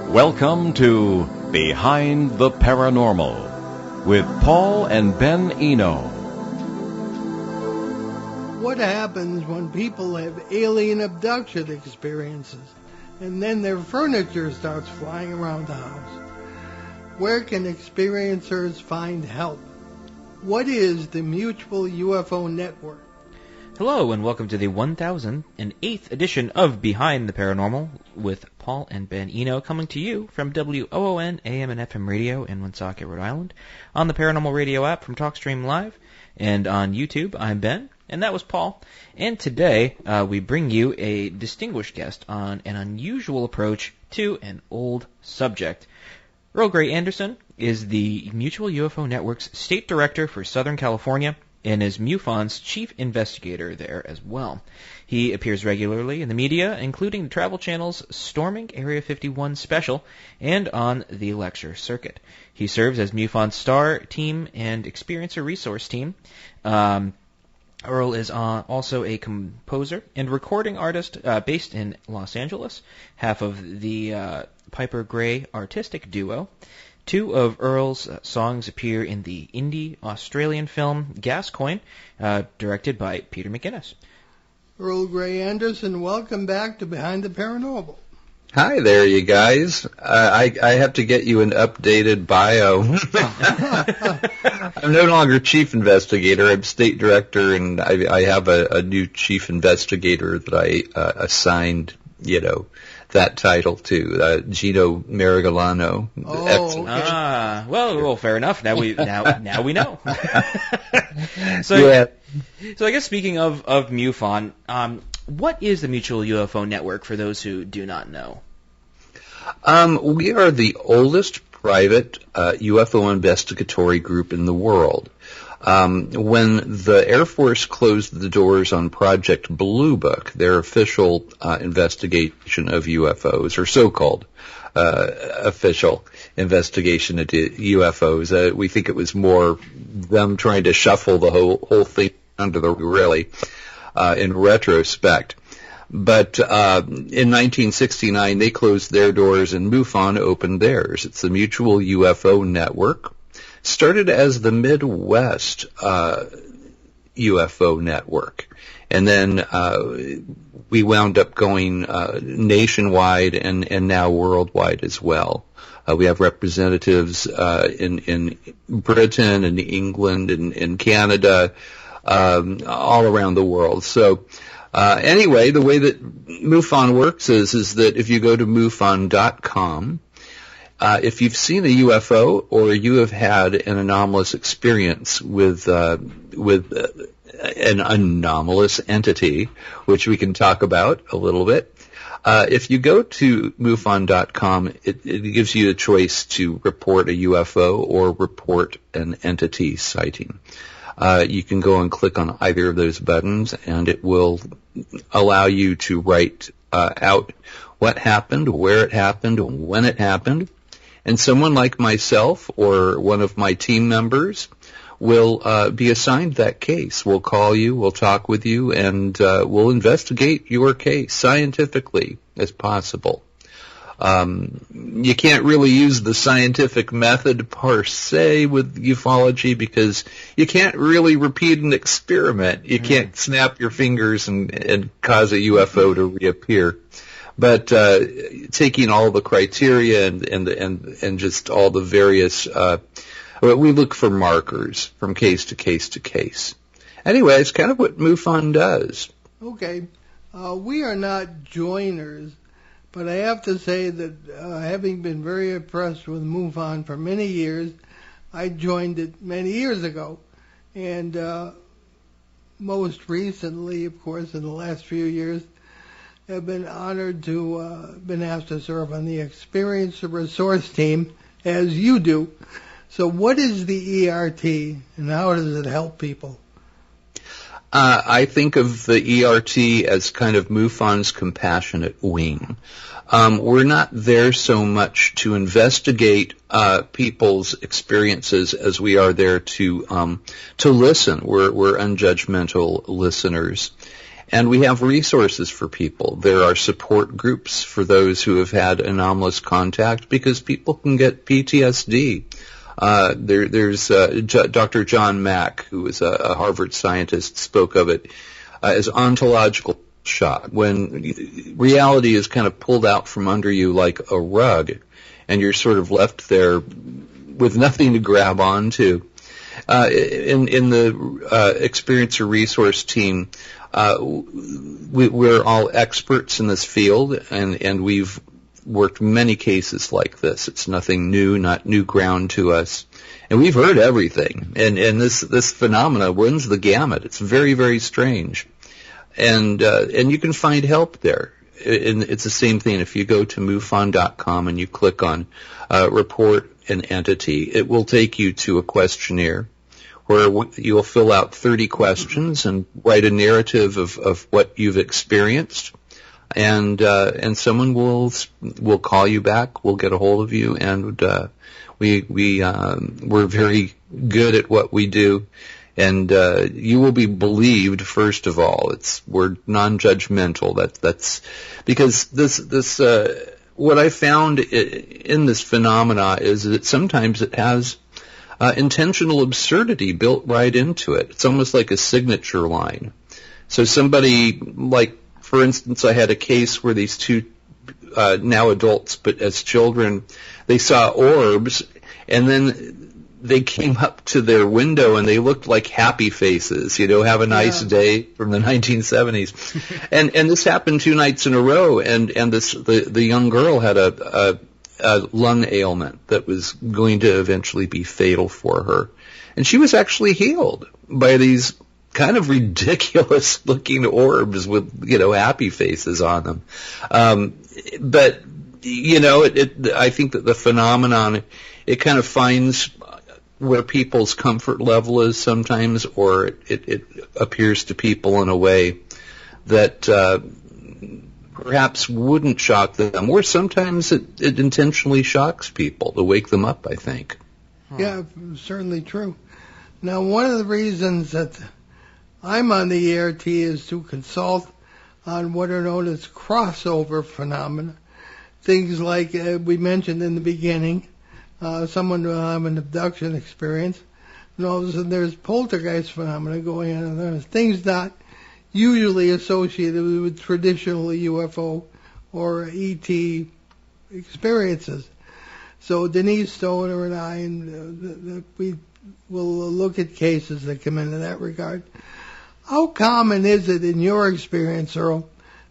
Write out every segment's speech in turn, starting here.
Welcome to Behind the Paranormal with Paul and Ben Eno. What happens when people have alien abduction experiences and then their furniture starts flying around the house? Where can experiencers find help? What is the Mutual UFO Network? Hello, and welcome to the 1008th edition of Behind the Paranormal with Paul and Ben Eno, coming to you from WOON AM and FM radio in Woonsocket, Rhode Island, on the Paranormal Radio app from TalkStream Live, and on YouTube. I'm Ben, and that was Paul. And today, we bring you a distinguished guest on an unusual approach to an old subject. Earl Anderson is the Mutual UFO Network's State Director for Southern California and is MUFON's Chief Investigator there as well. He appears regularly in the media, including the Travel Channel's Storming Area 51 special and on the lecture circuit. He serves as MUFON's Star Team and Experiencer Resource Team. Earl is also a composer and recording artist based in Los Angeles, half of the Piper Gray artistic duo. Two of Earl's songs appear in the indie Australian film Gascoigne, directed by Peter McGinnis. Earl Grey Anderson, welcome back to Behind the Paranormal. Hi there, you guys. I have to get you an updated bio. I'm no longer chief investigator. I'm state director, and I have a new chief investigator that I assigned, that title to, Gino Marigolano. Oh, excellent. okay. Well, fair enough. Now we know. So Yeah. So I guess speaking of MUFON, what is the Mutual UFO Network for those who do not know? We are the oldest private UFO investigatory group in the world. When the Air Force closed the doors on Project Blue Book, their official investigation of UFOs, or so-called official investigation into UFOs, we think it was more them trying to shuffle the whole thing under the really in retrospect. But in 1969, they closed their doors and MUFON opened theirs. It's the Mutual UFO Network. Started as the Midwest UFO Network, and then we wound up going nationwide and now worldwide as well. We have representatives in Britain and England and in Canada, all around the world. So anyway, the way that MUFON works is that if you go to MUFON.com, if you've seen a UFO or you have had an anomalous experience with an anomalous entity, which we can talk about a little bit, if you go to MUFON.com, it gives you a choice to report a UFO or report an entity sighting. You can go and click on either of those buttons, and it will allow you to write out what happened, where it happened, when it happened. And someone like myself or one of my team members will be assigned that case. We'll call you, we'll talk with you, and we'll investigate your case scientifically as possible. You can't really use the scientific method per se with ufology because you can't really repeat an experiment. You can't snap your fingers and cause a UFO to reappear. But taking all the criteria and just all the various, we look for markers from case to case to case. Anyway, it's kind of what MUFON does. Okay. We are not joiners, but I have to say that having been very impressed with MUFON for many years, I joined it many years ago. And most recently, of course, in the last few years, have been honored to been asked to serve on the Experiencer Resource Team, as you do. So what is the ERT, and how does it help people? I think of the ERT as kind of MUFON's compassionate wing. We're not there so much to investigate people's experiences as we are there to listen. We're unjudgmental listeners. And we have resources for people. There are support groups for those who have had anomalous contact, because people can get PTSD. There's Dr. John Mack, who is a Harvard scientist, spoke of it as ontological shock, when reality is kind of pulled out from under you like a rug, and you're sort of left there with nothing to grab onto. In the Experiencer Resource Team, we're all experts in this field, and we've worked many cases like this. It's nothing new, not new ground to us. And we've heard everything. And this phenomena runs the gamut. It's very, very strange. And you can find help there. And it's the same thing. If you go to MUFON.com and you click on report an entity, it will take you to a questionnaire where you'll fill out 30 questions and write a narrative of what you've experienced. And someone will call you back. We'll get a hold of you, and we're very good at what we do. And you will be believed. First of all, we're non-judgmental. That's because this what I found in this phenomena is that sometimes it has intentional absurdity built right into it. It's almost like a signature line. So somebody, like, for instance, I had a case where these two, now adults, but as children, they saw orbs, and then they came up to their window and they looked like happy faces, have a nice day from the 1970s. and this happened 2 nights in a row, and the young girl had a lung ailment that was going to eventually be fatal for her. And she was actually healed by these kind of ridiculous looking orbs with, happy faces on them. But I think that the phenomenon, it kind of finds where people's comfort level is sometimes, or it appears to people in a way that perhaps wouldn't shock them, or sometimes it intentionally shocks people to wake them up, I think. Yeah, certainly true. Now, one of the reasons that I'm on the ART is to consult on what are known as crossover phenomena. Things like we mentioned in the beginning, someone will have an abduction experience, and all of a sudden there's poltergeist phenomena going on, and there's things not usually associated with traditional UFO or ET experiences. So Denise Stoner and I, we will look at cases that come into that regard. How common is it in your experience, Earl,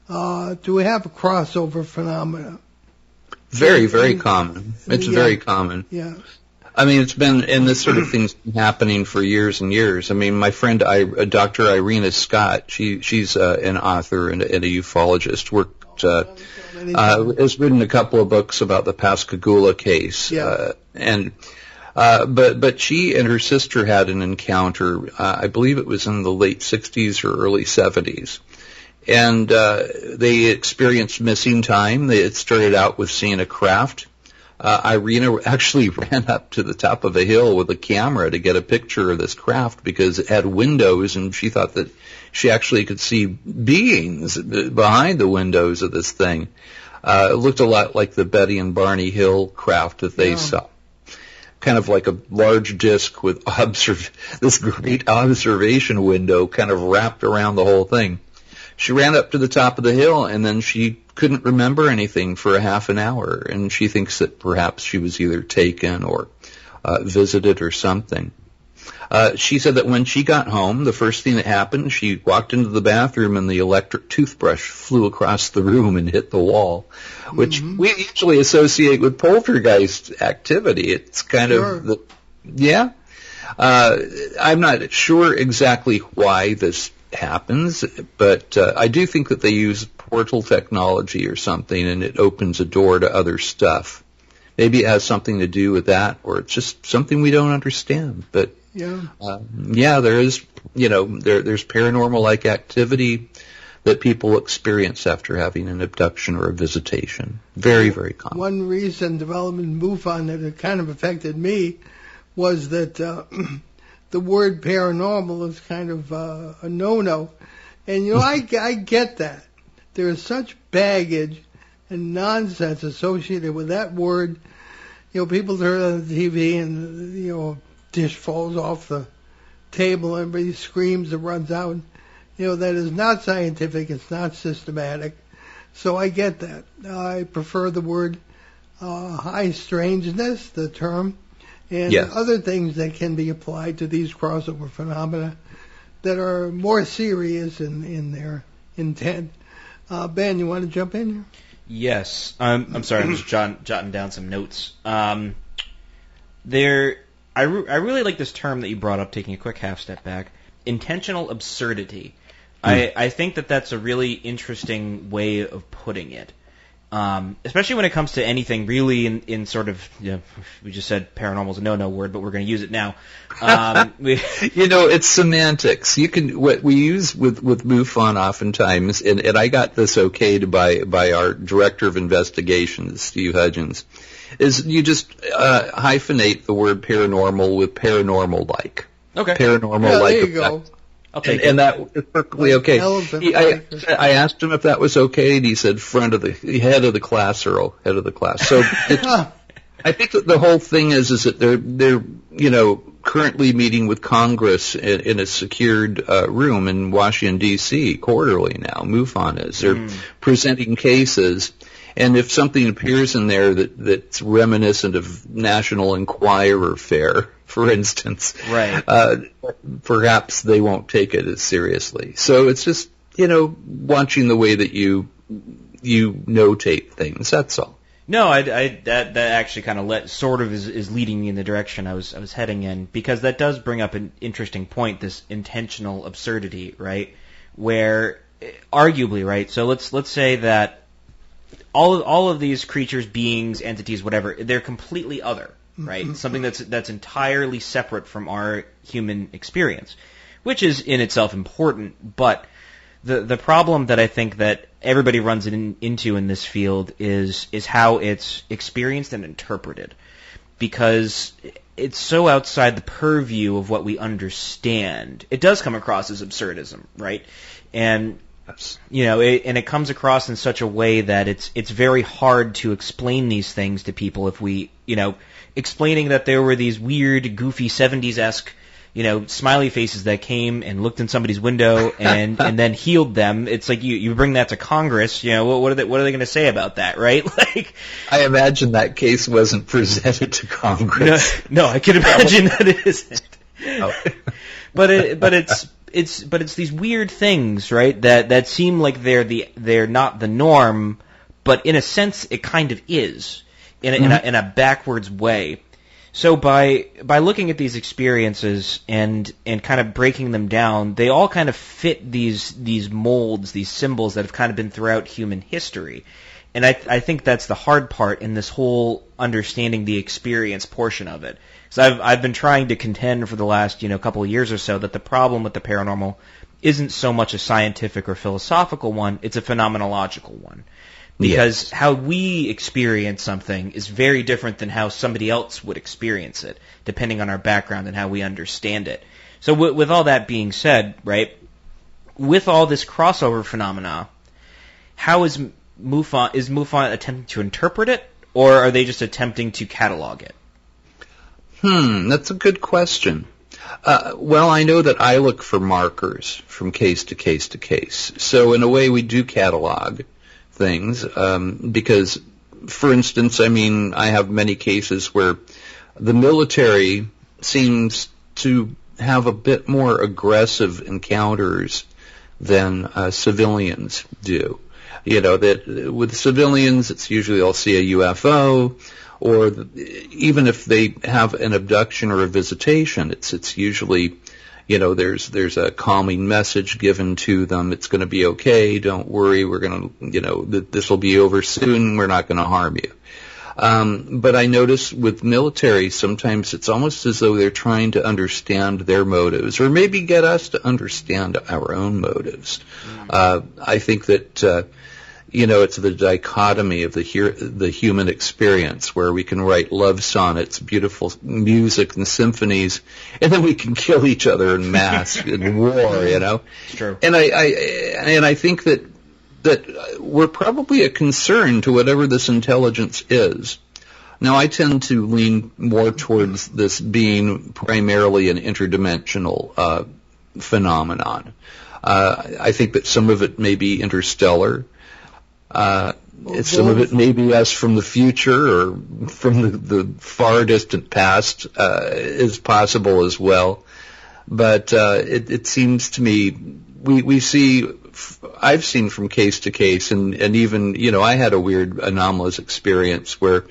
to have a crossover phenomena? Very, very common. It's very common. Yeah. I mean, it's been, and this sort of thing's been happening for years and years. I mean, my friend, Dr. Irena Scott, she's an author and a ufologist, has written a couple of books about the Pascagoula case. Yeah. But she and her sister had an encounter, I believe it was in the late 60s or early 70s. And they experienced missing time. It started out with seeing a craft. Irena actually ran up to the top of a hill with a camera to get a picture of this craft because it had windows, and she thought that she actually could see beings behind the windows of this thing. It looked a lot like the Betty and Barney Hill craft that they saw. Kind of like a large disc with this great observation window kind of wrapped around the whole thing. She ran up to the top of the hill, and then she couldn't remember anything for a half an hour, and she thinks that perhaps she was either taken or visited or something. She said that when she got home, the first thing that happened, she walked into the bathroom and the electric toothbrush flew across the room and hit the wall, which we usually associate with poltergeist activity. It's kind of I'm not sure exactly why this happens, but I do think that they use portal technology or something, and it opens a door to other stuff. Maybe it has something to do with that, or it's just something we don't understand. But there is, there's paranormal-like activity that people experience after having an abduction or a visitation. Very, very common. One recent development in MUFON that kind of affected me was that the word paranormal is kind of a no-no. And, I get that. There is such baggage and nonsense associated with that word. People turn on the TV and, a dish falls off the table, everybody screams and runs out. That is not scientific, it's not systematic. So I get that. I prefer the word high strangeness, the term, and other things that can be applied to these crossover phenomena that are more serious in their intent. Ben, you want to jump in here? Yes. I'm sorry, I'm just jotting down some notes. I really like this term that you brought up, taking a quick half step back, intentional absurdity. I think that's a really interesting way of putting it. Especially when it comes to anything really in sort of, we just said paranormal is a no-no word, but we're going to use it now. It's semantics. What we use with MUFON oftentimes, and I got this okayed by our director of investigations, Steve Hudgens, is you just hyphenate the word paranormal with paranormal-like. Okay. Paranormal-like. There you go. And that was perfectly okay. I asked him if that was okay, and he said head of the class, Earl, head of the class. So I think that the whole thing is that they're currently meeting with Congress in a secured room in Washington, D.C. quarterly now. MUFON is. They're presenting cases. And if something appears in there that's reminiscent of National Enquirer fare, for instance, right, perhaps they won't take it as seriously. So it's just, watching the way that you notate things. That's all. No, that actually kind of is leading me in the direction I was heading in, because that does bring up an interesting point, this intentional absurdity, right? Where arguably, right? So let's say that all of these creatures, beings, entities, whatever, they're completely other, right? Something that's entirely separate from our human experience, which is in itself important. But the problem that I think that everybody runs into in this field is how it's experienced and interpreted, because it's so outside the purview of what we understand. It does come across as absurdism, right? And and it comes across in such a way that it's very hard to explain these things to people if we, explaining that there were these weird, goofy 70s-esque, smiley faces that came and looked in somebody's window and then healed them. It's like you bring that to Congress, what are they going to say about that, right? Like, I imagine that case wasn't presented to Congress. No, I can imagine that it isn't. Oh. But it's these weird things, right? That seem like they're not the norm, but in a sense it kind of is in a backwards way. So by looking at these experiences and kind of breaking them down, they all kind of fit these molds, these symbols that have kind of been throughout human history. And I think that's the hard part in this whole understanding the experience portion of it. So I've been trying to contend for the last couple of years or so that the problem with the paranormal isn't so much a scientific or philosophical one, it's a phenomenological one. Because how we experience something is very different than how somebody else would experience it, depending on our background and how we understand it. So with all that being said, right, with all this crossover phenomena, how is MUFON attempting to interpret it, or are they just attempting to catalog it? That's a good question. Well, I know that I look for markers from case to case to case. So in a way, we do catalog things because, for instance, I have many cases where the military seems to have a bit more aggressive encounters than civilians do. That with civilians, it's usually they'll see a UFO, or even if they have an abduction or a visitation, it's usually, there's a calming message given to them. It's going to be okay. Don't worry. We're going to, this will be over soon. We're not going to harm you. But I notice with military, sometimes it's almost as though they're trying to understand their motives, or maybe get us to understand our own motives. I think that, it's the dichotomy of the human experience, where we can write love sonnets, beautiful music and symphonies, and then we can kill each other in mass in war, It's true. And I think that we're probably a concern to whatever this intelligence is. Now, I tend to lean more towards this being primarily an interdimensional phenomenon. I think that some of it may be interstellar. Some of it may be us from the future or from the far distant past is possible as well. But it seems to me I've seen from case to case, and even, I had a weird anomalous experience where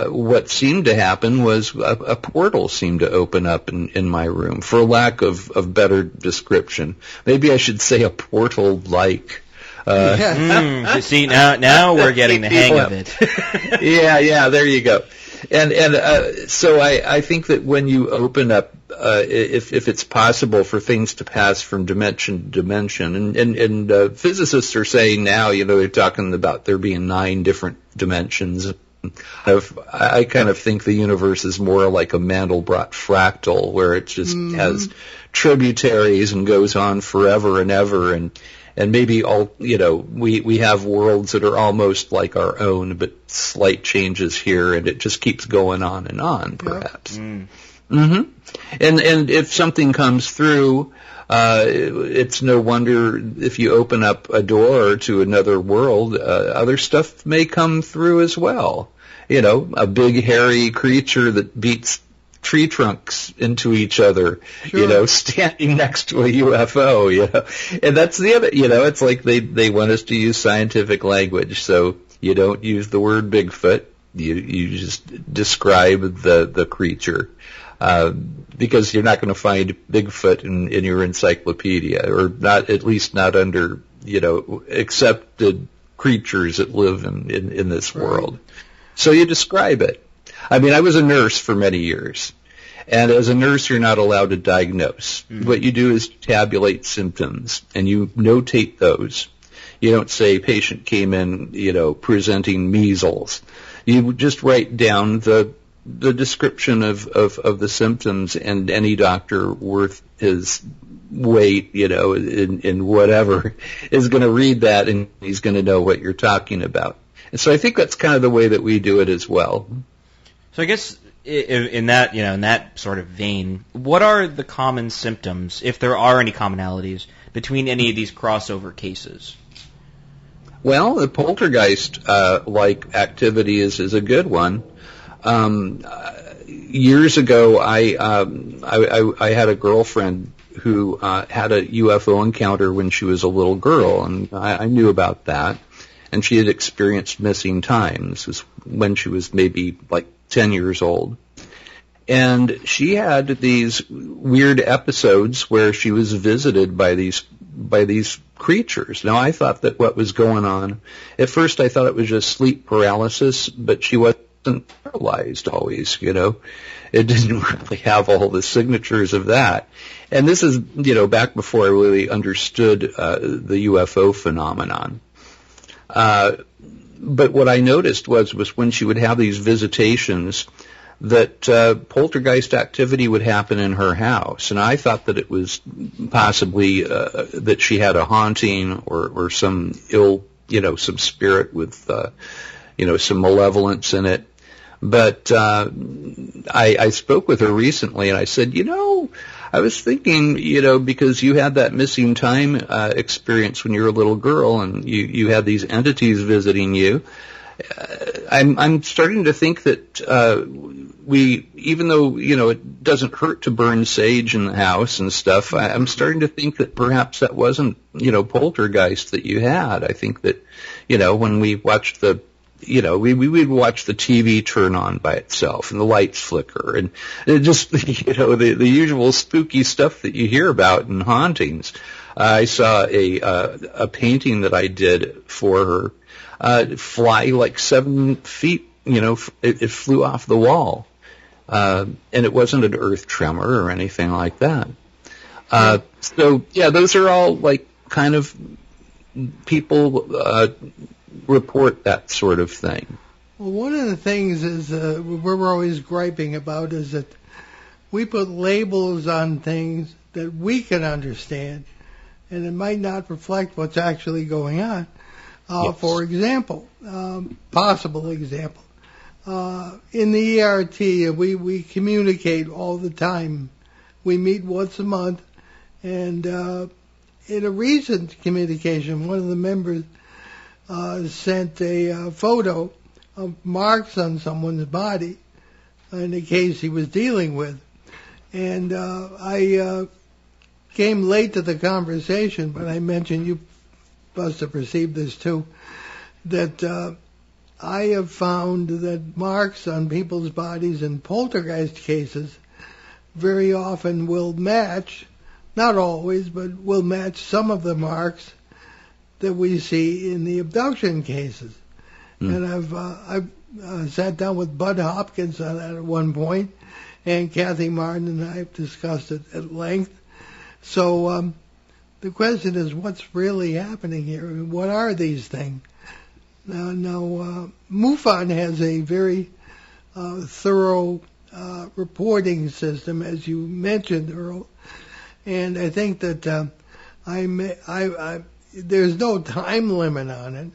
what seemed to happen was a portal seemed to open up in my room, for lack of better description. Maybe I should say a portal-like. See, now we're getting the hang of it. Yeah, there you go. And so I think that when you open up, if it's possible for things to pass from dimension to dimension, and physicists are saying now, they're talking about there being 9 different dimensions. I kind of think the universe is more like a Mandelbrot fractal, where it just has tributaries and goes on forever and ever, and maybe we have worlds that are almost like our own, but slight changes here, and it just keeps going on and on, perhaps. Yep. And if something comes through, it's no wonder if you open up a door to another world, other stuff may come through as well. A big hairy creature that beats tree trunks into each other, Sure. Standing next to a UFO, And that's the other, it's like they want us to use scientific language, so you don't use the word Bigfoot, you just describe the creature. Because you're not going to find Bigfoot in your encyclopedia, or not, at least not under, accepted creatures that live in this world. So you describe it. I mean, I was a nurse for many years, and as a nurse, you're not allowed to diagnose. What you do is tabulate symptoms, and you notate those. You don't say patient came in, presenting measles. You just write down the description of the symptoms, and any doctor worth his weight, in whatever, is going to read that, and he's going to know what you're talking about. And so I think that's kind of the way that we do it as well. So I guess in that sort of vein, what are the common symptoms, if there are any commonalities, between any of these crossover cases? Well, the poltergeist-like activity is a good one. Years ago, I had a girlfriend who had a UFO encounter when she was a little girl, and I knew about that. And she had experienced missing time. This was when she was maybe like 10 years old. And she had these weird episodes where she was visited by these creatures. Now, I thought that what was going on, at first I thought it was just sleep paralysis, but she wasn't paralyzed always, It didn't really have all the signatures of that. And this is, back before I really understood the UFO phenomenon. But what I noticed was when she would have these visitations, that poltergeist activity would happen in her house. And I thought that it was possibly that she had a haunting or some some spirit with, some malevolence in it. But I spoke with her recently, and I said, I was thinking, because you had that missing time experience when you were a little girl, and you had these entities visiting you. I'm starting to think that even though it doesn't hurt to burn sage in the house and stuff, I'm starting to think that perhaps that wasn't poltergeist that you had. I think that when we watched we would watch the TV turn on by itself and the lights flicker and it just, the usual spooky stuff that you hear about in hauntings. I saw a painting that I did for her fly like 7 feet, it flew off the wall. And it wasn't an earth tremor or anything like that. So, those are all like kind of people report that sort of thing? Well, one of the things is we're always griping about is that we put labels on things that we can understand, and it might not reflect what's actually going on. Yes. For example, possible example, in the ERT, we communicate all the time. We meet once a month, and in a recent communication, one of the members sent a photo of marks on someone's body in a case he was dealing with. And I came late to the conversation, but I mentioned, you must have perceived this too, that I have found that marks on people's bodies in poltergeist cases very often will match, not always, but will match some of the marks that we see in the abduction cases. And I've sat down with Bud Hopkins on that at one point, and Kathy Martin and I have discussed it at length. So the question is, what's really happening here? What are these things? Now MUFON has a very thorough reporting system, as you mentioned, Earl, and I think that there's no time limit on it.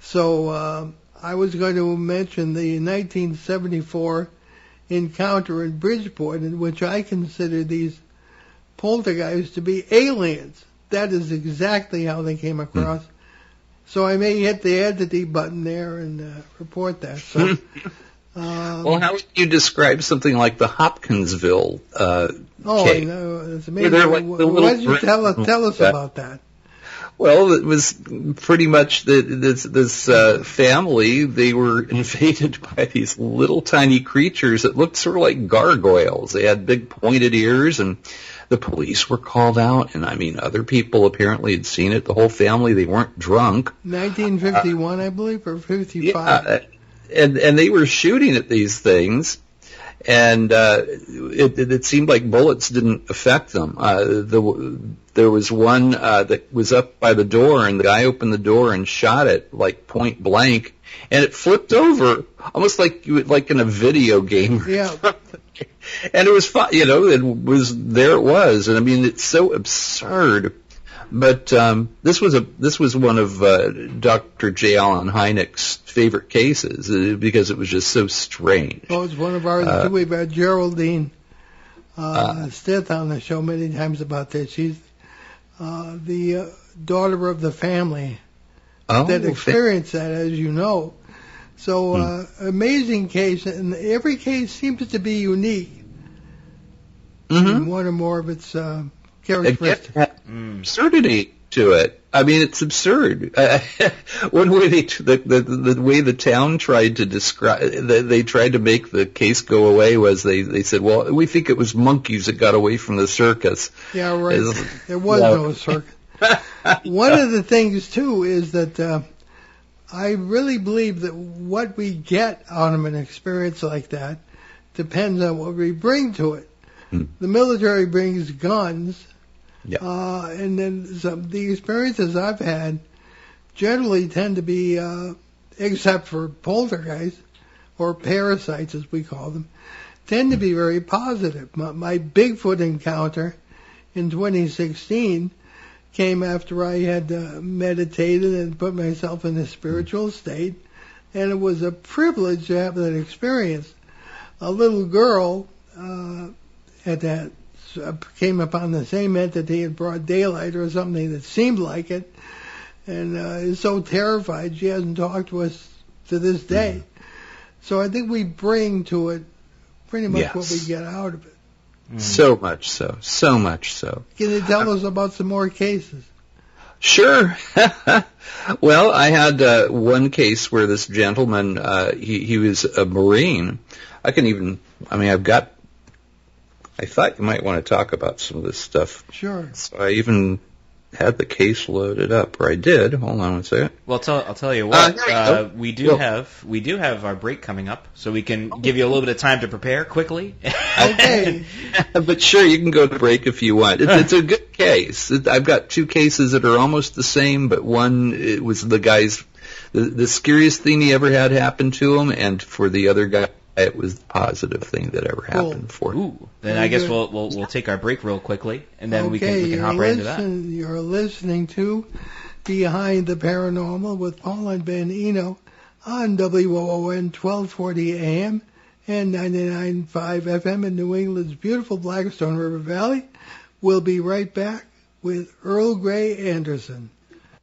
So I was going to mention the 1974 encounter in Bridgeport, in which I consider these poltergeists to be aliens. That is exactly how they came across. So I may hit the entity button there and report that. So, well, how would you describe something like the Hopkinsville case? No, it's amazing. Why don't you tell us about that? Well, it was pretty much this family. They were invaded by these little tiny creatures that looked sort of like gargoyles. They had big pointed ears, and the police were called out. And I mean, other people apparently had seen it. The whole family, they weren't drunk. 1951, I believe, or 55. Yeah, and they were shooting at these things. And it seemed like bullets didn't affect them. There was one that was up by the door, and the guy opened the door and shot it like point blank, and it flipped over almost like in a video game. Yeah. And it was fun, It was, and I mean, it's so absurd. But this was one of Dr. J. Allen Hynek's favorite cases because it was just so strange. Oh, it's one of ours too. We've had Geraldine Stith on the show many times about this. She's the daughter of the family that experienced that, as you know. So amazing case, and every case seems to be unique in one or more of its characteristics. Absurdity to it. I mean, it's absurd. One way the way the town tried to describe, they tried to make the case go away was they said, well, we think it was monkeys that got away from the circus. Yeah, right. There was no circus. One of the things too is that I really believe that what we get out of an experience like that depends on what we bring to it. The military brings guns. Yeah. And then the experiences I've had generally tend to be, except for poltergeists or parasites as we call them, tend to be very positive. My Bigfoot encounter in 2016 came after I had meditated and put myself in a spiritual state, and it was a privilege to have that experience. A little girl came upon the same entity in broad daylight or something that seemed like it, and is so terrified she hasn't talked to us to this day. So I think we bring to it pretty much what we get out of it. So much so. Can you tell us about some more cases? Sure. Well, I had one case where this gentleman, he was a Marine. I thought you might want to talk about some of this stuff. Sure. So I even had the case loaded up, or I did. Hold on one second. Well, I'll tell you what. We do have our break coming up, so we can give you a little bit of time to prepare quickly. Okay. But sure, you can go to break if you want. It's a good case. I've got two cases that are almost the same, but one, it was the guy's the scariest thing he ever had happen to him, and for the other guy, it was the positive thing that ever happened for him. Ooh, then I guess we'll take our break real quickly, and then we can hop right into that. You're listening to Behind the Paranormal with Paul and Ben Eno on WOON 1240 AM and 99.5 FM in New England's beautiful Blackstone River Valley. We'll be right back with Earl Grey Anderson.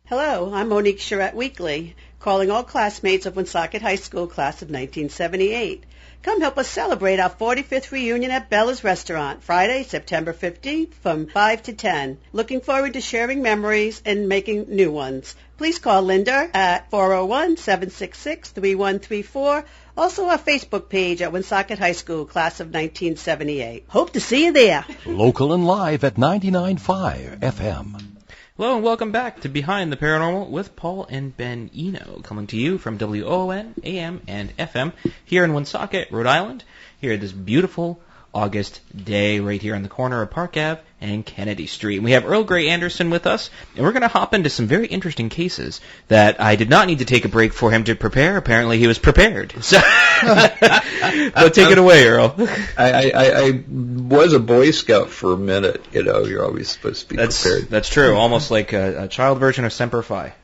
Hello, I'm Monique Charette Weekly, calling all classmates of Woonsocket High School class of 1978. Come help us celebrate our 45th reunion at Bella's Restaurant, Friday, September 15th from 5 to 10. Looking forward to sharing memories and making new ones. Please call Linda at 401-766-3134. Also our Facebook page at Woonsocket High School, class of 1978. Hope to see you there. Local and live at 99.5 FM. Hello and welcome back to Behind the Paranormal with Paul and Ben Eno, coming to you from WOON, AM, and FM here in Woonsocket, Rhode Island, here at this beautiful August day right here on the corner of Park Ave and Kennedy Street. And we have Earl Grey Anderson with us, and we're going to hop into some very interesting cases that I did not need to take a break for him to prepare. Apparently he was prepared. So, but take it away, Earl. I was a Boy Scout for a minute. You know, you're always supposed to be prepared. That's true. Almost like a child version of Semper Fi.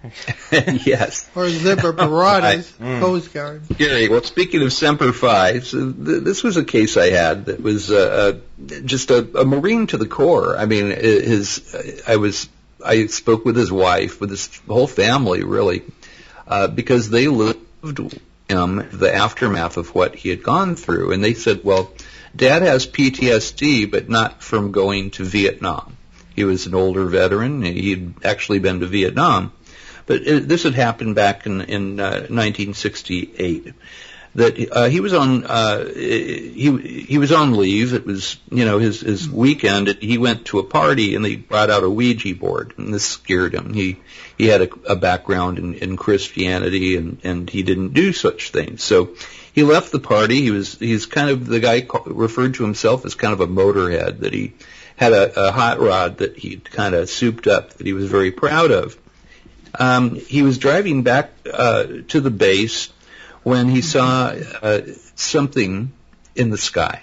Yes. Or Zipper Parada's Coast Guard. Gary, well, speaking of Semper Fi, so this was a case I had that was just a Marine to the core. I mean, I spoke with his wife, with his whole family, really, because they lived the aftermath of what he had gone through. And they said, well, Dad has PTSD, but not from going to Vietnam. He was an older veteran. He'd actually been to Vietnam. But this had happened back in 1968. That he was on he was on leave. It was his weekend. He went to a party and they brought out a Ouija board, and this scared him. He had a background in Christianity and he didn't do such things. So he left the party. He's kind of the guy referred to himself as kind of a motorhead, that he had a hot rod that he'd kind of souped up that he was very proud of. He was driving back to the base when he saw something in the sky.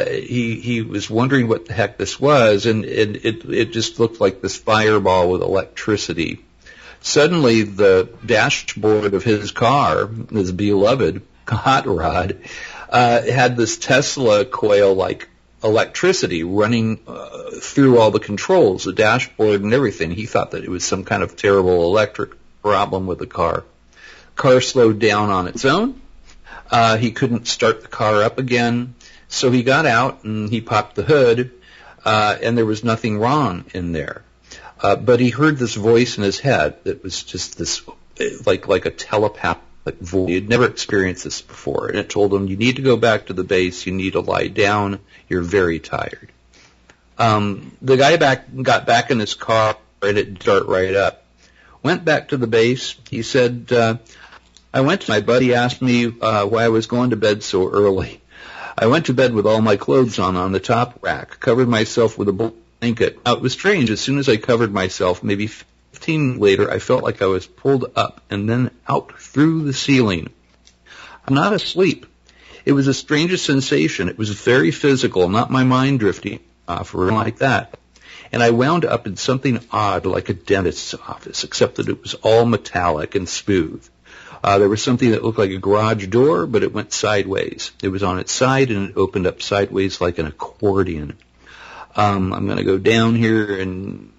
He was wondering what the heck this was, and it just looked like this fireball with electricity. Suddenly, the dashboard of his car, his beloved hot rod, had this Tesla coil-like electricity running through all the controls, the dashboard and everything. He thought that it was some kind of terrible electric problem with the car. Car slowed down on its own. He couldn't start the car up again, so he got out and he popped the hood, and there was nothing wrong in there. But he heard this voice in his head that was just this, like a telepathic voice. He had never experienced this before, and it told him, "You need to go back to the base. You need to lie down. You're very tired." The guy got back in his car, and it start right up. Went back to the base. He said, my buddy asked me why I was going to bed so early. I went to bed with all my clothes on the top rack, covered myself with a blanket. Now, it was strange. As soon as I covered myself, maybe 15 later, I felt like I was pulled up and then out through the ceiling. I'm not asleep. It was the strangest sensation. It was very physical, not my mind drifting off or like that. And I wound up in something odd like a dentist's office, except that it was all metallic and smooth. There was something that looked like a garage door, but it went sideways. It was on its side, and it opened up sideways like an accordion. I'm going to go down here, and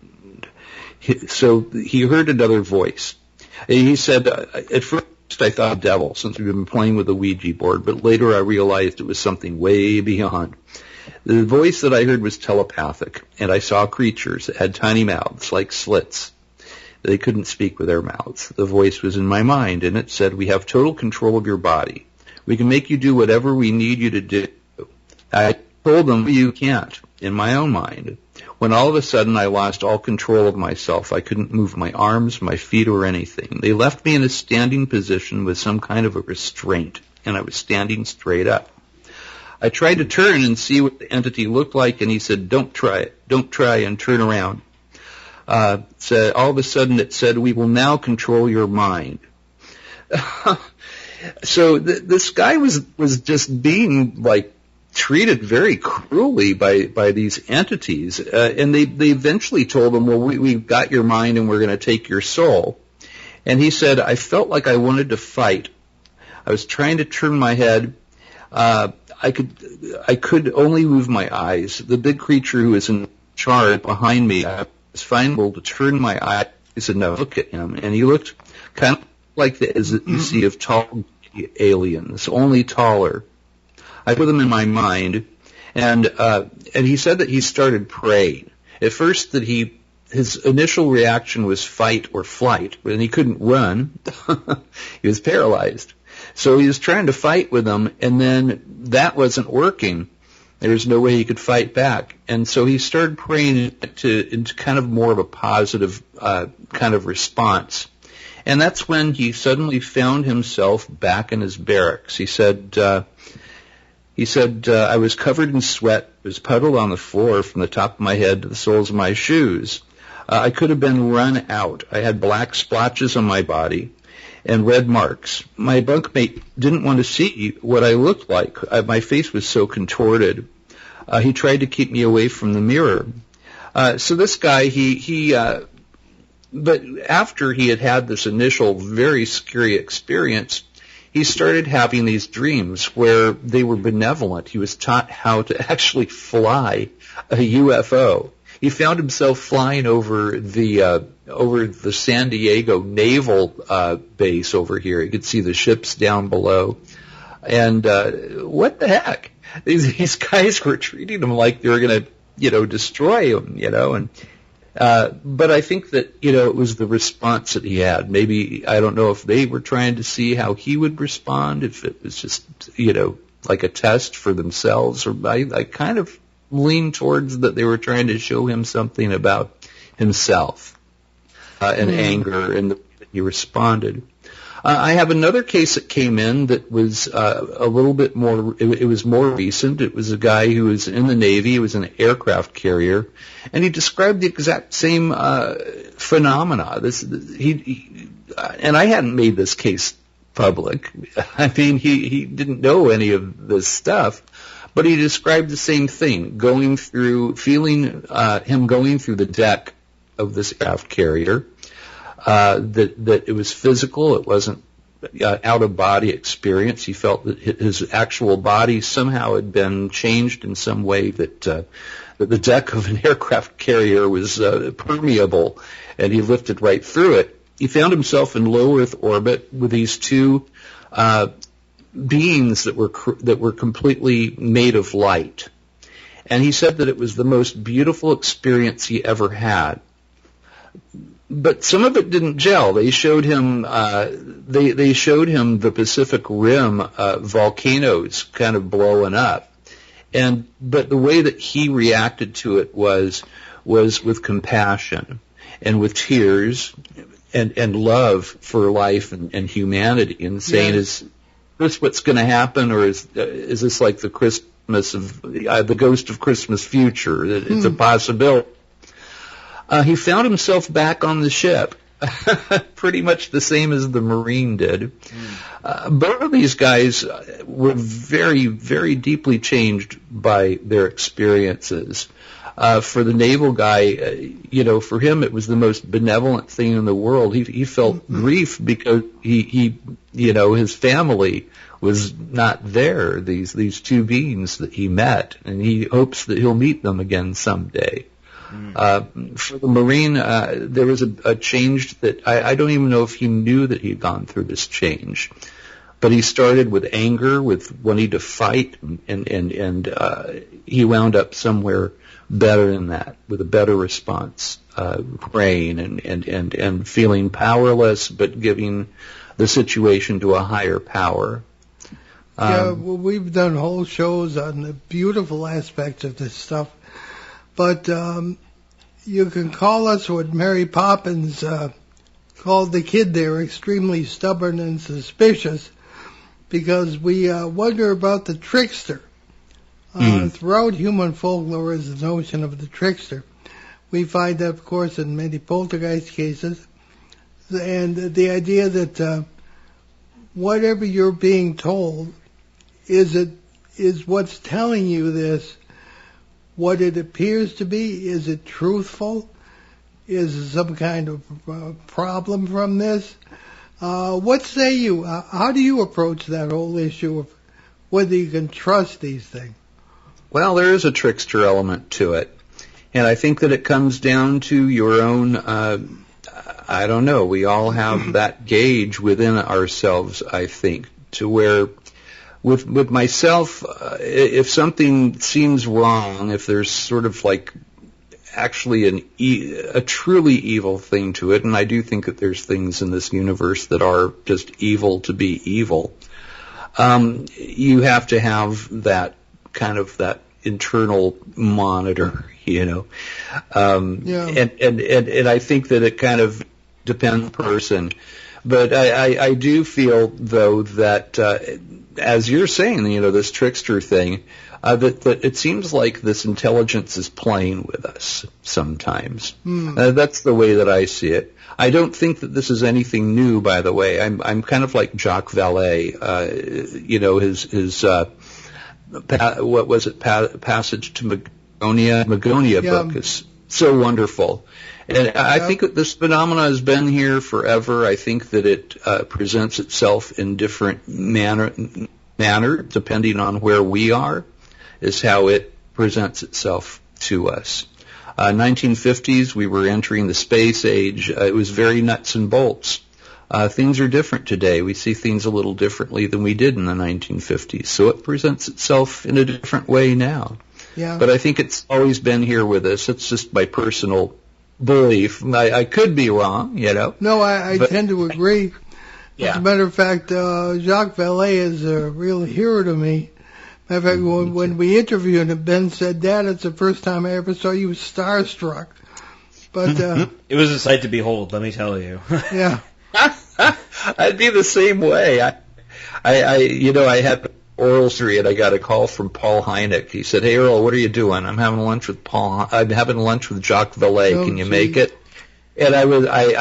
so he heard another voice. He said, at first I thought devil, since we've been playing with the Ouija board, but later I realized it was something way beyond. The voice that I heard was telepathic, and I saw creatures that had tiny mouths like slits. They couldn't speak with their mouths. The voice was in my mind, and it said, "We have total control of your body. We can make you do whatever we need you to do." I told them, "You can't," in my own mind. When all of a sudden I lost all control of myself, I couldn't move my arms, my feet, or anything. They left me in a standing position with some kind of a restraint, and I was standing straight up. I tried to turn and see what the entity looked like, and he said, "Don't try it. Don't try and turn around." said, all of a sudden it said, "We will now control your mind." So this guy was just being like treated very cruelly by these entities, and they eventually told him, "Well, we've got your mind and we're going to take your soul." And he said, "I felt like I wanted to fight. I was trying to turn my head. I could only move my eyes. The big creature who was in charge behind me, I was finally able to turn my eyes and look at him, and he looked kind of like as you see of tall aliens, only taller. I put them in my mind, and he said that he started praying. At first, that his initial reaction was fight or flight, and he couldn't run. He was paralyzed. So he was trying to fight with them, and then that wasn't working. There was no way he could fight back. And so he started praying into kind of more of a positive kind of response. And that's when he suddenly found himself back in his barracks. He said, I was covered in sweat, was puddled on the floor from the top of my head to the soles of my shoes. I could have been run out. I had black splotches on my body and red marks. My bunkmate didn't want to see what I looked like. My face was so contorted. He tried to keep me away from the mirror. So this guy, but after he had this initial very scary experience, he started having these dreams where they were benevolent. He was taught how to actually fly a UFO. He found himself flying over the San Diego naval base over here. He could see the ships down below. And what the heck? These guys were treating him like they were going to, destroy him, and but I think that, it was the response that he had. Maybe, I don't know if they were trying to see how he would respond, if it was just, like a test for themselves, or I kind of lean towards that they were trying to show him something about himself and anger, and the way that he responded. I have another case that came in that was a little bit more, it was more recent. It was a guy who was in the Navy. He was an aircraft carrier, and he described the exact same phenomena. And I hadn't made this case public. I mean, he didn't know any of this stuff, but he described the same thing, him going through the deck of this aircraft carrier. That it was physical, it wasn't out-of-body experience. He felt that his actual body somehow had been changed in some way, that the deck of an aircraft carrier was permeable, and he lifted right through it. He found himself in low Earth orbit with these two beings that were completely made of light. And he said that it was the most beautiful experience he ever had. But some of it didn't gel. They showed him the Pacific Rim volcanoes kind of blowing up, but the way that he reacted to it was with compassion and with tears and love for life and humanity, and saying, "Is this what's going to happen, or is this like the Christmas of the ghost of Christmas future? It's a possibility." He found himself back on the ship, pretty much the same as the Marine did. Both of these guys were very, very deeply changed by their experiences. For the naval guy, for him it was the most benevolent thing in the world. He felt grief because his family was not there. These two beings that he met, and he hopes that he'll meet them again someday. For the Marine, there was a change that I don't even know if he knew that he'd gone through this change. But he started with anger, with wanting to fight, and he wound up somewhere better than that, with a better response, praying and feeling powerless, but giving the situation to a higher power. We've done whole shows on the beautiful aspects of this stuff. But you can call us what Mary Poppins called the kid there, extremely stubborn and suspicious, because we wonder about the trickster. Throughout human folklore is the notion of the trickster. We find that, of course, in many poltergeist cases. And the idea that whatever you're being told is what's telling you this, what it appears to be. Is it truthful? Is there some kind of problem from this? What say you? How do you approach that whole issue of whether you can trust these things? Well, there is a trickster element to it. And I think that it comes down to your own, I don't know, we all have that gauge within ourselves, I think, to where with myself, if something seems wrong, if there's sort of like actually a truly evil thing to it, and I do think that there's things in this universe that are just evil to be evil, you have to have that kind of that internal monitor, And I think that it kind of depends on the person. But I do feel, though, that as you're saying, this trickster thing, that it seems like this intelligence is playing with us sometimes. That's the way that I see it. I don't think that this is anything new, by the way. I'm kind of like Jacques Vallée. His what was it? Passage to Magonia book is so wonderful. And I think that this phenomena has been here forever. I think that it presents itself in different manner depending on where we are, is how it presents itself to us. 1950s, we were entering the space age. It was very nuts and bolts. Things are different today. We see things a little differently than we did in the 1950s. So it presents itself in a different way now. Yeah. But I think it's always been here with us. It's just my personal belief. I could be wrong, No, I tend to agree. Yeah. As a matter of fact, Jacques Vallée is a real hero to me. Matter of fact, when we interviewed him, Ben said, "Dad, it's the first time I ever saw you starstruck." But it was a sight to behold, let me tell you. Yeah. I'd be the same way. I had oral surgery and I got a call from Paul Hynek. He said, "Hey Earl, what are you doing?" "I'm having lunch with I'm having lunch with Jacques Vallée. Can you make it?" And I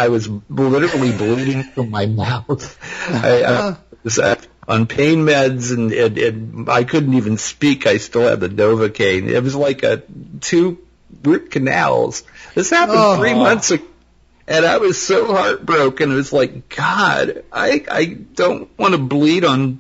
was literally bleeding from my mouth. I was on pain meds and I couldn't even speak. I still had the Novocaine. It was like 2 root canals. This happened 3 months ago. And I was so heartbroken. It was like, God, I don't want to bleed on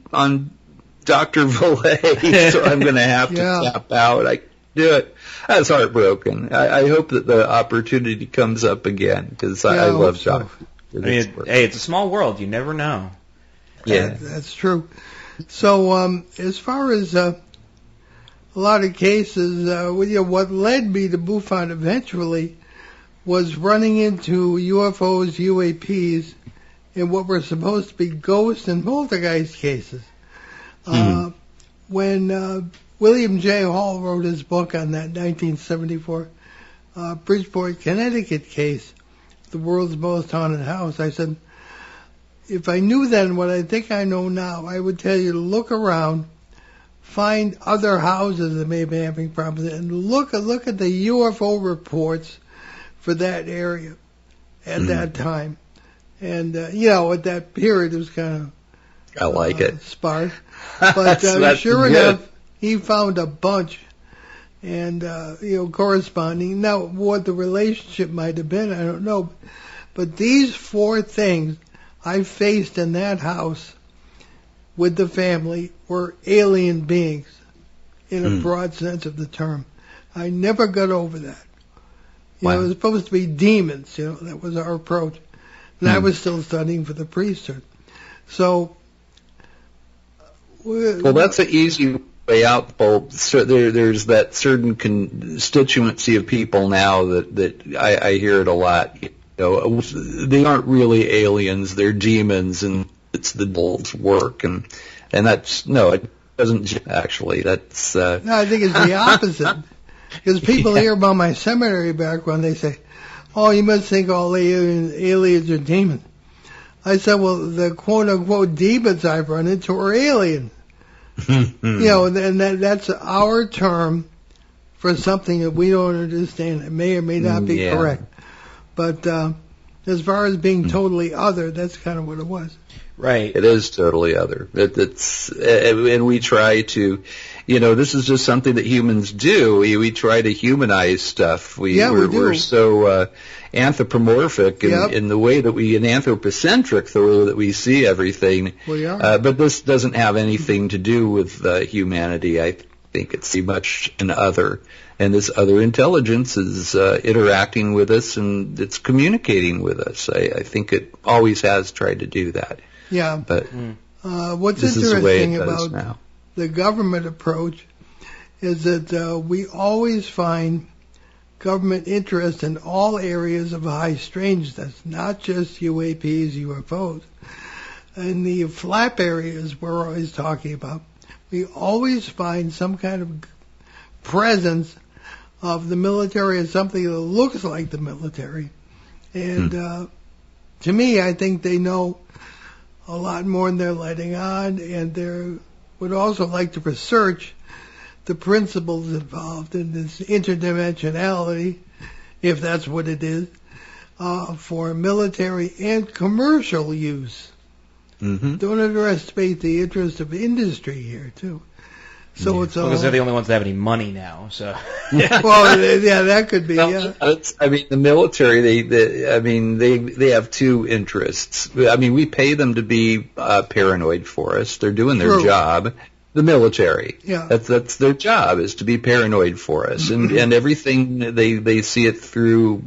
Dr. Vallée, so I'm going to have to tap out. I do it. I was heartbroken. I hope that the opportunity comes up again because I love Doc. Hey, it's a small world. You never know. Yeah, that's true. So as far as a lot of cases, what led me to MUFON eventually was running into UFOs, UAPs, and what were supposed to be ghost and poltergeist cases. When William J. Hall wrote his book on that 1974 Bridgeport, Connecticut case, the world's most haunted house, I said, if I knew then what I think I know now, I would tell you to look around, find other houses that may be having problems, and look at the UFO reports for that area at that time. And, at that period it was kind of I like it. Sparse. But that's sure good. enough, he found a bunch and, corresponding. Now, what the relationship might have been, I don't know. But these 4 things I faced in that house with the family were alien beings in a broad sense of the term. I never got over that. It was supposed to be demons, that was our approach. And I was still studying for the priesthood. So, well, that's an easy way out, Paul. So there's that certain constituency of people now that I hear it a lot. They aren't really aliens; they're demons, and it's the devil's work. And that's it doesn't actually. That's no, I think it's the opposite. Because people hear about my seminary background, they say, "Oh, you must think all aliens are demons." I said, "Well, the quote-unquote demons I've run into are aliens." And that's our term for something that we don't understand. It may or may not be correct. But as far as being totally other, that's kind of what it was. Right. It is totally other. And we try to, this is just something that humans do. We try to humanize stuff. we do. We're so anthropomorphic in the way that and anthropocentric, the way that we see everything. We are. But this doesn't have anything to do with humanity. I think it's pretty much an other. And this other intelligence is interacting with us, and it's communicating with us. I think it always has tried to do that. Yeah. But what's this is the way interesting it does about now. The government approach is that we always find government interest in all areas of high strangeness, not just UAPs, UFOs. In the flap areas we're always talking about, we always find some kind of presence of the military or something that looks like the military. And to me, I think they know a lot more than they're letting on, and they would also like to research the principles involved in this interdimensionality, if that's what it is, for military and commercial use. Mm-hmm. Don't underestimate the interest of industry here, too. So it's because they're the only ones that have any money now. So well, yeah, that could be. Yeah. The military, they have two interests. We pay them to be paranoid for us. They're doing their job. The military, that's their job, is to be paranoid for us, and everything they see it through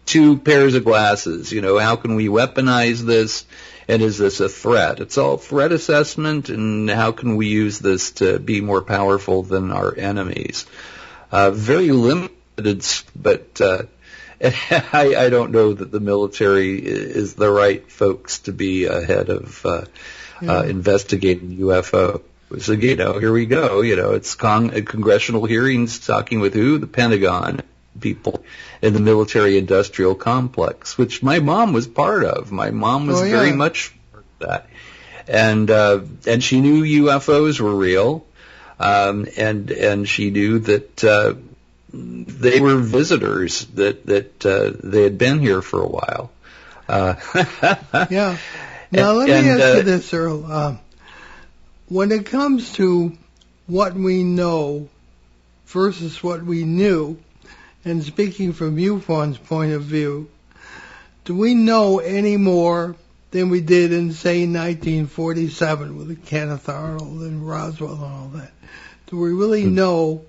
two pairs of glasses. How can we weaponize this? And is this a threat? It's all threat assessment, and how can we use this to be more powerful than our enemies? Very limited, but I don't know that the military is the right folks to be ahead of investigating UFO. So, here we go. It's congressional hearings talking with who? The Pentagon. People in the military-industrial complex, which my mom was part of. My mom was very much part of that, and she knew UFOs were real, and she knew that they were visitors, that they had been here for a while. Yeah. Now let me ask you this, Earl. When it comes to what we know versus what we knew, and speaking from MUFON's point of view, do we know any more than we did in, say, 1947 with Kenneth Arnold and Roswell and all that? Do we really know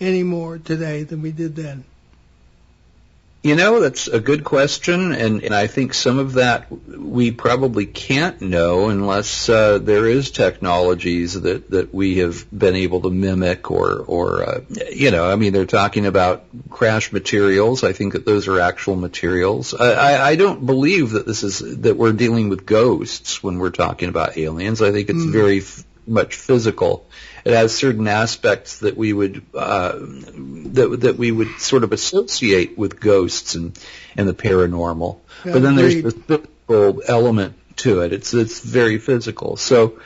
any more today than we did then? That's a good question, and I think some of that we probably can't know unless there is technologies that we have been able to mimic or they're talking about crash materials. I think that those are actual materials. I don't believe that we're dealing with ghosts when we're talking about aliens. I think it's very much physical. It has certain aspects that we would that we would sort of associate with ghosts and the paranormal. Yeah, but then there's the physical element to it. It's very physical. So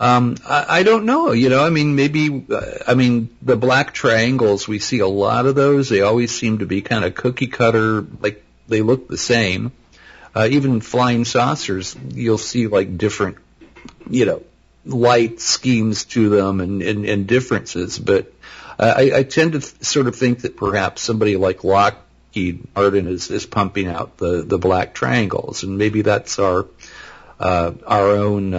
I don't know. Maybe the black triangles, we see a lot of those. They always seem to be kind of cookie cutter, like they look the same. Even flying saucers, you'll see like different, light schemes to them and differences, but I tend to sort of think that perhaps somebody like Lockheed Martin is pumping out the black triangles, and maybe that's our own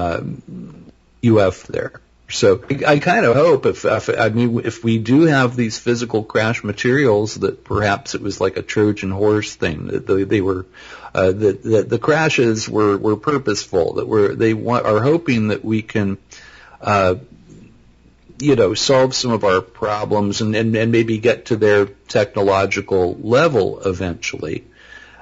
UF there. So I kind of hope if we do have these physical crash materials, that perhaps it was like a Trojan horse thing, that they were that the crashes were purposeful, that they are hoping that we can solve some of our problems and maybe get to their technological level eventually.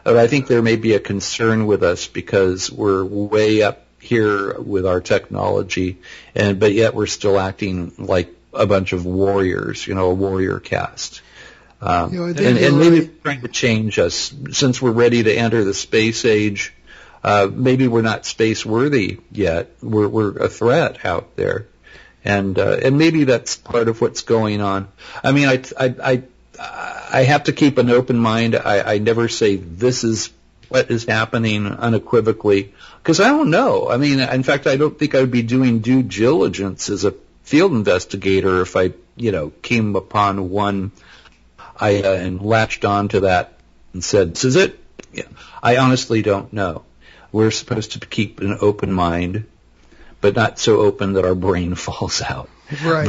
But I think there may be a concern with us because we're way up here with our technology, but yet we're still acting like a bunch of warriors, a warrior caste. And maybe trying to change us since we're ready to enter the space age. Maybe we're not space worthy yet. We're a threat out there, and maybe that's part of what's going on. I mean, I have to keep an open mind. I never say this is what is happening unequivocally, because I don't know. I mean, in fact, I don't think I would be doing due diligence as a field investigator if I, came upon one and latched onto that and said, "This is it." Yeah. I honestly don't know. We're supposed to keep an open mind, but not so open that our brain falls out. Right.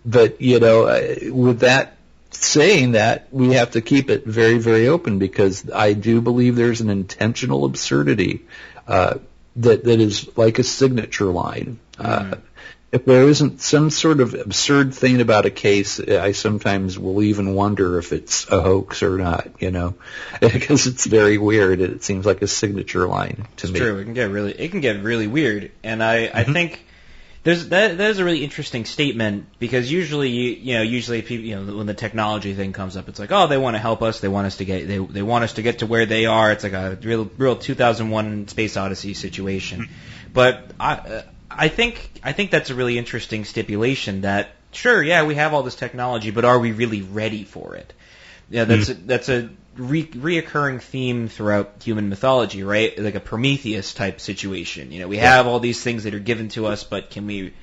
But with that, saying that, we have to keep it very, very open, because I do believe there's an intentional absurdity that is like a signature line. If there isn't some sort of absurd thing about a case, I sometimes will even wonder if it's a hoax or not, because it's very weird. It seems like a signature line to me. It's true. It can get really weird, and I think that is a really interesting statement, because usually people, when the technology thing comes up, it's like, oh, they want to help us, they want us to get to where they are. It's like a real 2001 Space Odyssey situation. But I think that's a really interesting stipulation, that sure, yeah, we have all this technology, but are we really ready for it? Yeah, that's a reoccurring theme throughout human mythology, right? Like a Prometheus type situation. We have all these things that are given to us, but can we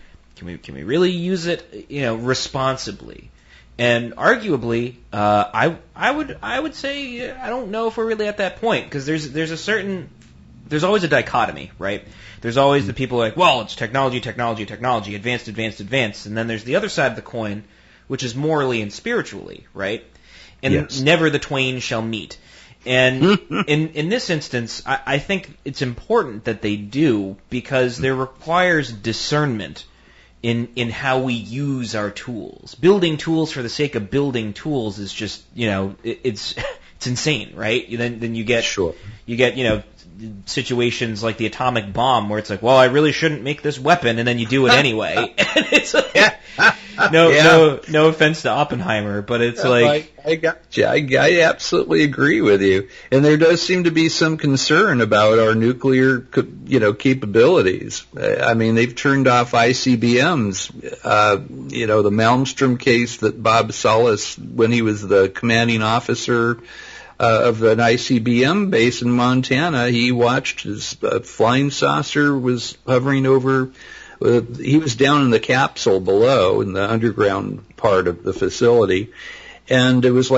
really use it, responsibly? And arguably, I would say I don't know if we're really at that point, because there's always a dichotomy, right? There's always the people like, well, it's technology, advanced, and then there's the other side of the coin, which is morally and spiritually, right? And yes. Never the twain shall meet. And in this instance, I think it's important that they do, because there requires discernment in how we use our tools. Building tools for the sake of building tools is just, it's insane, right? Then you get situations like the atomic bomb, where it's like, well, I really shouldn't make this weapon, and then you do it anyway. And it's like, no offense to Oppenheimer, but it's like, I got you. I absolutely agree with you. And there does seem to be some concern about our nuclear, capabilities. I mean, they've turned off ICBMs. The Malmstrom case that Bob Solis, when he was the commanding officer of an ICBM base in Montana, he watched his flying saucer was hovering over. He was down in the capsule below, in the underground part of the facility, and it was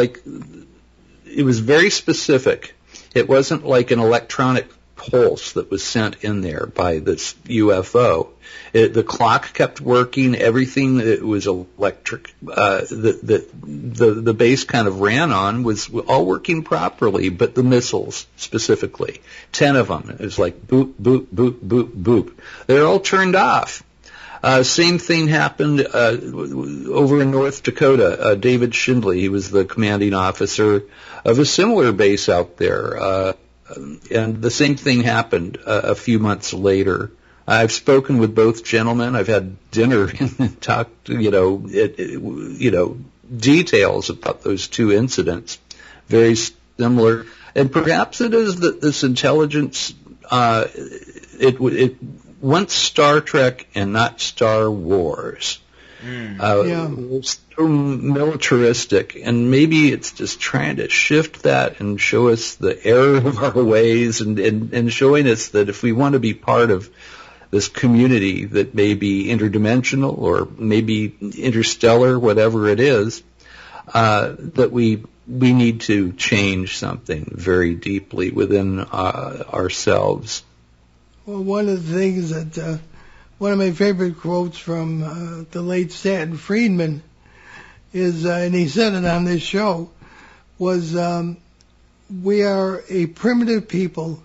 very specific. It wasn't like an electronic pulse that was sent in there by this UFO. The clock kept working. Everything that was electric, the base kind of ran on, was all working properly, but the missiles specifically, 10 of them, it was like boop, boop, boop, boop, boop. They're all turned off. Same thing happened over in North Dakota. David Shindley, he was the commanding officer of a similar base out there, and the same thing happened a few months later. I've spoken with both gentlemen. I've had dinner and talked, details about those two incidents. Very similar. And perhaps it is that this intelligence, it wants Star Trek and not Star Wars. It's so militaristic, and maybe it's just trying to shift that and show us the error of our ways, and showing us that if we want to be part of this community that may be interdimensional or maybe interstellar, whatever it is, that we need to change something very deeply within ourselves. Well, one of the things that one of my favorite quotes from the late Stanton Friedman is, and he said it on this show, was, we are a primitive people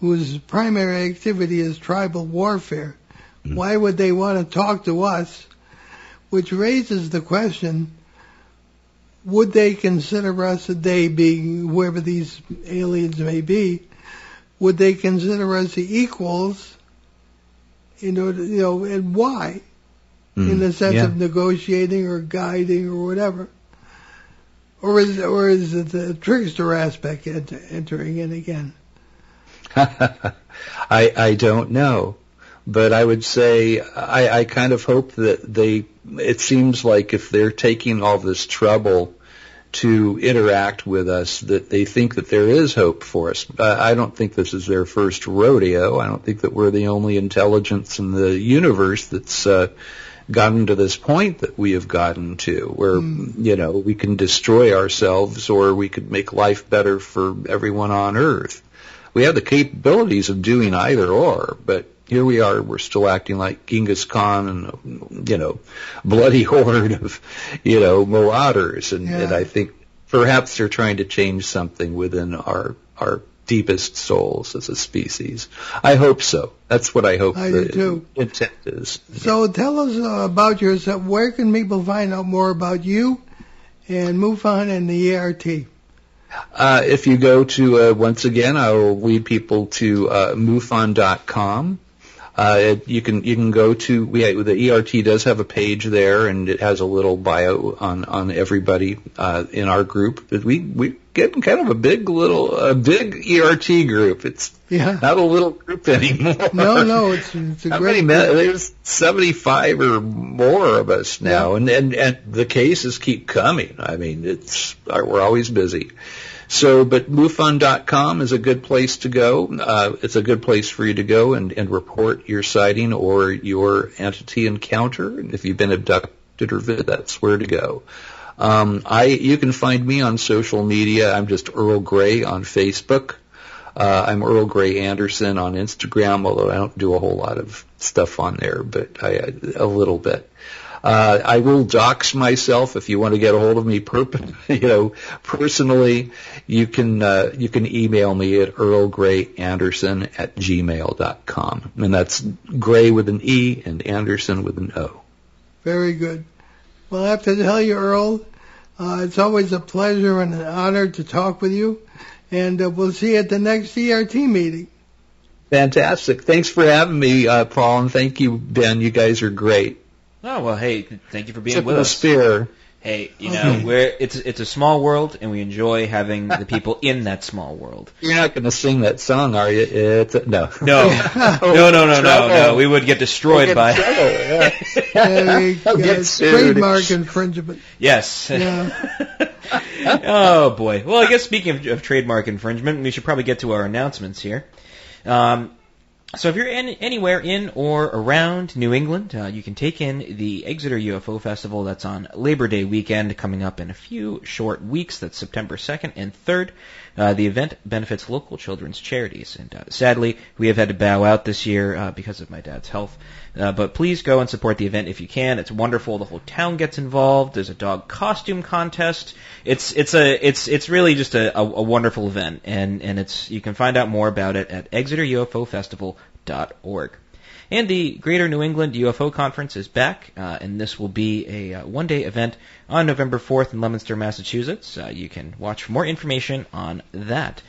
whose primary activity is tribal warfare. Why would they want to talk to us? Which raises the question, would they consider us, they being whoever these aliens may be, would they consider us equals in order, and why? In the sense of negotiating or guiding or whatever. Or is it the trickster aspect entering in again? I don't know. But I would say I kind of hope that it seems like if they're taking all this trouble to interact with us, that they think that there is hope for us. I don't think this is their first rodeo. I don't think that we're the only intelligence in the universe that's gotten to this point that we have gotten to, where, we can destroy ourselves or we could make life better for everyone on Earth. We have the capabilities of doing either or, but here we are, we're still acting like Genghis Khan and, bloody horde of, marauders. And I think perhaps they're trying to change something within our deepest souls as a species. I hope so. That's what I hope the intent is. So tell us about yourself. Where can people find out more about you and MUFON and the ERT? If you go to, once again, I will lead people to MUFON.com. You can go to, the ERT does have a page there, and it has a little bio on everybody in our group. But we get kind of a big ERT group. It's not a little group anymore. No, it's a great group. There's 75 or more of us now, and the cases keep coming. I mean, we're always busy. So, but MUFON.com is a good place to go. It's a good place for you to go and report your sighting or your entity encounter. If you've been abducted or visited, that's where to go. You can find me on social media. I'm just Earl Grey on Facebook. I'm Earl Grey Anderson on Instagram, although I don't do a whole lot of stuff on there, but a little bit. I will dox myself if you want to get a hold of me personally. You can email me at earlgrayanderson@gmail.com. And that's Gray with an E and Anderson with an O. Very good. Well, I have to tell you, Earl, it's always a pleasure and an honor to talk with you. And we'll see you at the next ERT meeting. Fantastic. Thanks for having me, Paul, and thank you, Ben. You guys are great. Oh, well, hey, thank you for being with us. Spear. Hey, it's a small world, and we enjoy having the people in that small world. You're not going to sing that song, are you? No. No. We would get destroyed by trademark infringement. Yes. Yeah. Oh, boy. Well, I guess speaking of trademark infringement, we should probably get to our announcements here. So if you're anywhere in or around New England, you can take in the Exeter UFO Festival. That's on Labor Day weekend coming up in a few short weeks. That's September 2nd and 3rd. The event benefits local children's charities. And sadly, we have had to bow out this year because of my dad's health. But please go and support the event if you can. It's wonderful. The whole town gets involved. There's a dog costume contest. It's really just a wonderful event, and you can find out more about it at ExeterUFOFestival.org. And the Greater New England UFO Conference is back, and this will be a one-day event on November 4th in Leominster, Massachusetts. You can watch for more information on that.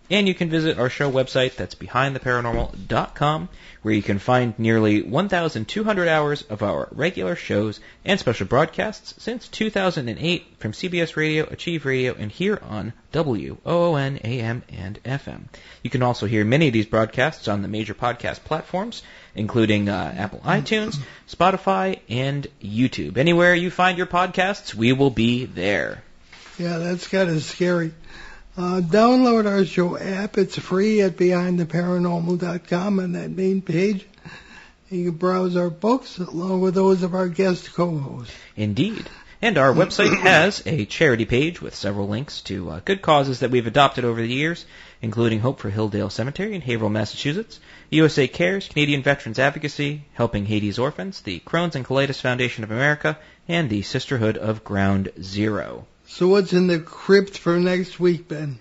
And you can visit our show website, that's BehindTheParanormal.com, where you can find nearly 1,200 hours of our regular shows and special broadcasts since 2008 from CBS Radio, Achieve Radio, and here on WOON AM and FM. You can also hear many of these broadcasts on the major podcast platforms, including Apple iTunes, Spotify, and YouTube. Anywhere you find your podcasts, we will be there. Yeah, that's kind of scary. Download our show app. It's free at BehindTheParanormal.com on that main page. You can browse our books along with those of our guest co-hosts. Indeed. And our website has a charity page with several links to good causes that we've adopted over the years, including Hope for Hilldale Cemetery in Haverhill, Massachusetts, USA Cares, Canadian Veterans Advocacy, Helping Haiti's Orphans, the Crohn's and Colitis Foundation of America, and the Sisterhood of Ground Zero. So what's in the crypt for next week, Ben?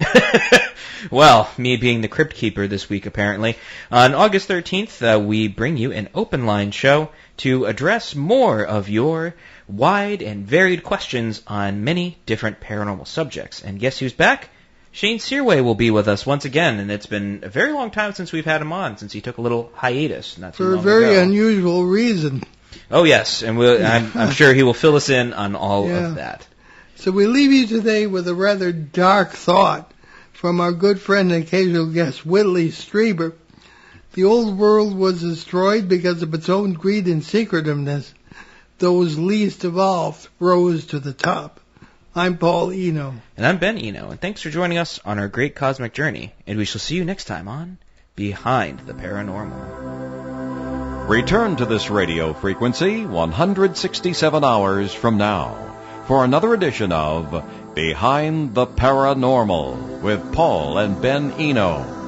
Well, me being the crypt keeper this week, apparently. On August 13th, we bring you an open line show to address more of your wide and varied questions on many different paranormal subjects. And guess who's back? Shane Searway will be with us once again, and it's been a very long time since we've had him on, since he took a little hiatus not too long ago. For a very unusual reason. Oh, yes, and I'm sure he will fill us in on all of that. So we leave you today with a rather dark thought from our good friend and occasional guest, Whitley Strieber. The old world was destroyed because of its own greed and secretiveness. Those least evolved rose to the top. I'm Paul Eno. And I'm Ben Eno, and thanks for joining us on our great cosmic journey. And we shall see you next time on Behind the Paranormal. Return to this radio frequency 167 hours from now for another edition of Behind the Paranormal with Paul and Ben Eno.